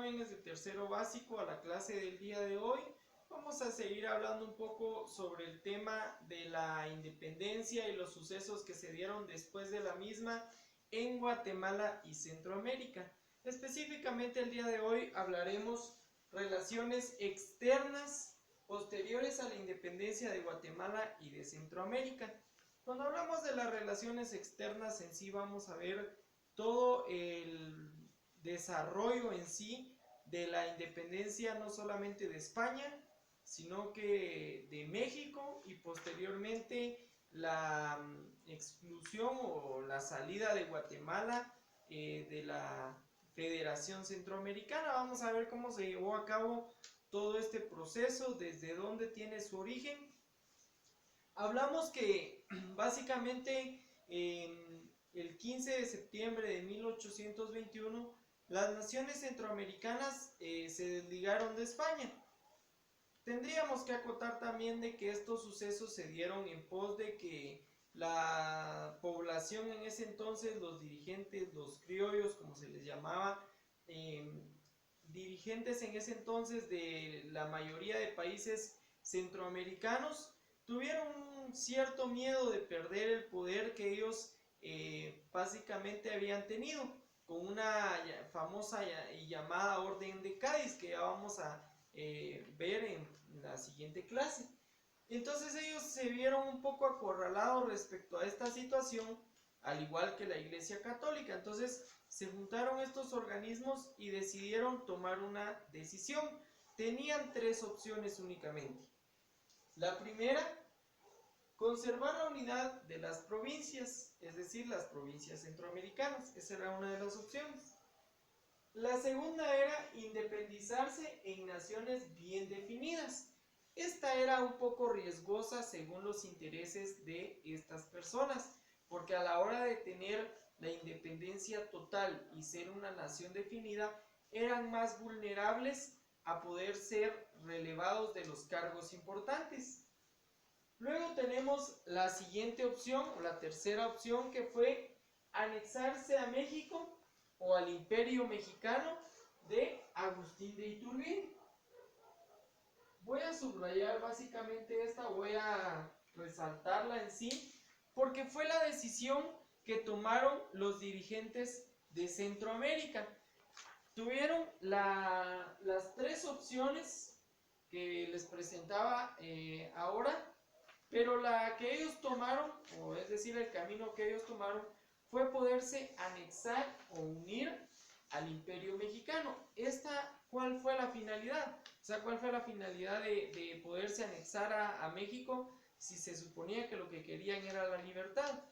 jóvenes de tercero básico, a la clase del día de hoy. Vamos a seguir hablando un poco sobre el tema de la independencia y los sucesos que se dieron después de la misma en Guatemala y Centroamérica. Específicamente el día de hoy hablaremos relaciones externas posteriores a la independencia de Guatemala y de Centroamérica. Cuando hablamos de las relaciones externas en sí, vamos a ver todo el desarrollo en sí de la independencia no solamente de España, sino que de México, y posteriormente la exclusión o la salida de Guatemala de la Federación Centroamericana. Vamos a ver cómo se llevó a cabo todo este proceso, desde dónde tiene su origen. Hablamos que básicamente el 15 de septiembre de 1821 las naciones centroamericanas se desligaron de España. Tendríamos que acotar también de que estos sucesos se dieron en pos de que la población en ese entonces, los dirigentes, los criollos como se les llamaba, dirigentes en ese entonces de la mayoría de países centroamericanos, tuvieron un cierto miedo de perder el poder que ellos básicamente habían tenido, con una famosa y llamada Orden de Cádiz, que ya vamos a ver en la siguiente clase. Entonces ellos se vieron un poco acorralados respecto a esta situación, al igual que la Iglesia Católica. Entonces se juntaron estos organismos y decidieron tomar una decisión. Tenían tres opciones únicamente. La primera, conservar la unidad de las provincias, es decir, las provincias centroamericanas. Esa era una de las opciones. La segunda era independizarse en naciones bien definidas. Esta era un poco riesgosa según los intereses de estas personas, porque a la hora de tener la independencia total y ser una nación definida, eran más vulnerables a poder ser relevados de los cargos importantes. Luego tenemos la siguiente opción, o la tercera opción, que fue anexarse a México o al Imperio Mexicano de Agustín de Iturbide. Voy a subrayar básicamente esta, voy a resaltarla en sí, porque fue la decisión que tomaron los dirigentes de Centroamérica. Tuvieron las tres opciones que les presentaba ahora, pero la que ellos tomaron, o es decir, el camino que ellos tomaron, fue poderse anexar o unir al Imperio Mexicano. ¿Cuál fue la finalidad? O sea, ¿cuál fue la finalidad de poderse anexar a México si se suponía que lo que querían era la libertad?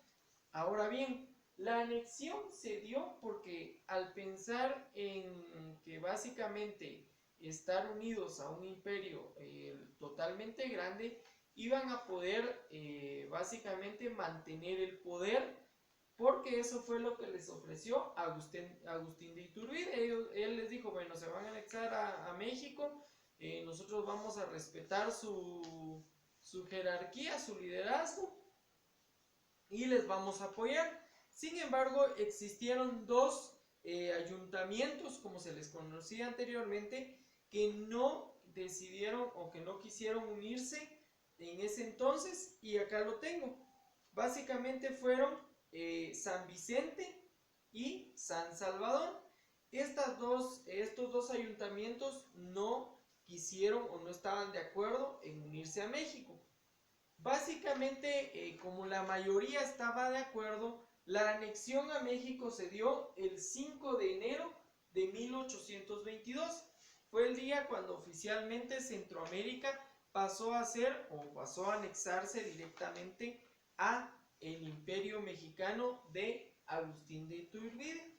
Ahora bien, la anexión se dio porque al pensar en que básicamente estar unidos a un imperio totalmente grande, iban a poder básicamente mantener el poder, porque eso fue lo que les ofreció Agustín de Iturbide. Él les dijo, bueno, se van a anexar a México, nosotros vamos a respetar su jerarquía, su liderazgo, y les vamos a apoyar. Sin embargo, existieron dos ayuntamientos, como se les conocía anteriormente, que no decidieron o que no quisieron unirse en ese entonces, y acá lo tengo. Básicamente fueron San Vicente y San Salvador. Estos dos ayuntamientos no quisieron o no estaban de acuerdo en unirse a México. Básicamente, como la mayoría estaba de acuerdo, la anexión a México se dio el 5 de enero de 1822. Fue el día cuando oficialmente Centroamérica pasó a anexarse directamente a el Imperio Mexicano de Agustín de Iturbide.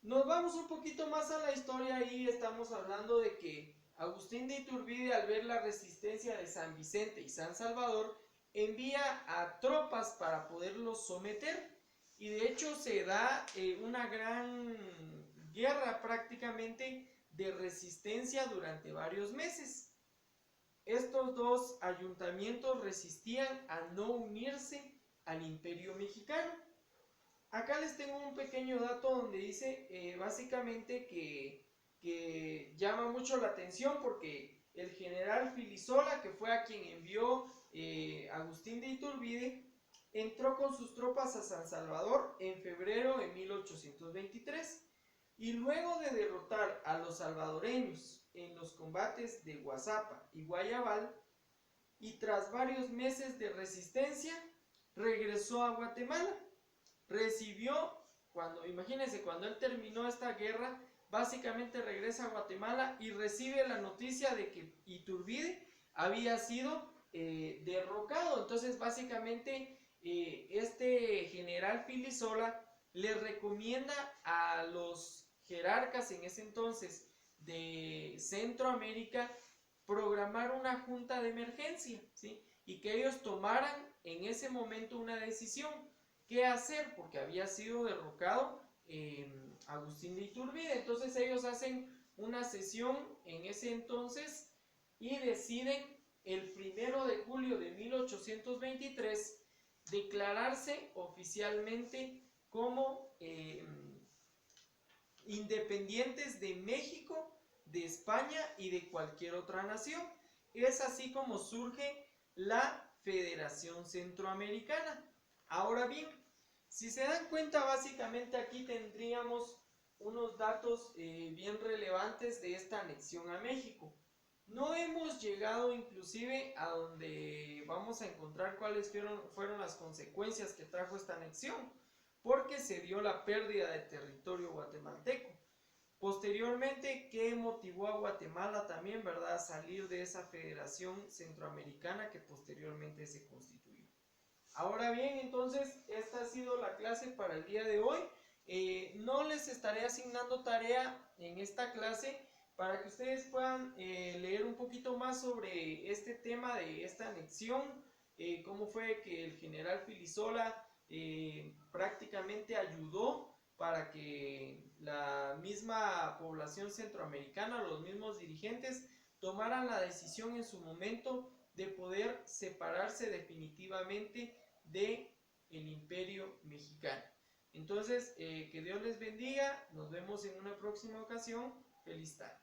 Nos vamos un poquito más a la historia y estamos hablando de que Agustín de Iturbide, al ver la resistencia de San Vicente y San Salvador, envía a tropas para poderlos someter, y de hecho se da una gran guerra prácticamente de resistencia durante varios meses. Estos dos ayuntamientos resistían a no unirse al Imperio Mexicano. acá les tengo un pequeño dato donde dice básicamente que llama mucho la atención porque el general Filisola, que fue a quien envió Agustín de Iturbide, entró con sus tropas a San Salvador en febrero de 1823 y luego de derrotar a los salvadoreños en los combates de Guazapa y Guayabal, y tras varios meses de resistencia, regresó a Guatemala. Recibió, imagínense, cuando él terminó esta guerra, básicamente regresa a Guatemala y recibe la noticia de que Iturbide había sido derrocado. Entonces, básicamente, este general Filisola le recomienda a los jerarcas en ese entonces de Centroamérica programar una junta de emergencia, ¿sí? Y que ellos tomaran en ese momento una decisión, qué hacer, porque había sido derrocado Agustín de Iturbide. Entonces ellos hacen una sesión en ese entonces y deciden el 1 de julio de 1823 declararse oficialmente como independientes de México, de España y de cualquier otra nación. Es así como surge la Federación Centroamericana. Ahora bien, si se dan cuenta, básicamente aquí tendríamos unos datos bien relevantes de esta anexión a México. No hemos llegado inclusive a donde vamos a encontrar cuáles fueron las consecuencias que trajo esta anexión, porque se dio la pérdida de territorio guatemalteco. Posteriormente, ¿qué motivó a Guatemala también, verdad, a salir de esa federación centroamericana que posteriormente se constituyó? Ahora bien, entonces, esta ha sido la clase para el día de hoy. No les estaré asignando tarea en esta clase para que ustedes puedan leer un poquito más sobre este tema de esta anexión, cómo fue que el general Filisola prácticamente ayudó para que la misma población centroamericana, los mismos dirigentes, tomaran la decisión en su momento de poder separarse definitivamente del imperio mexicano. Entonces, que Dios les bendiga, nos vemos en una próxima ocasión, feliz tarde.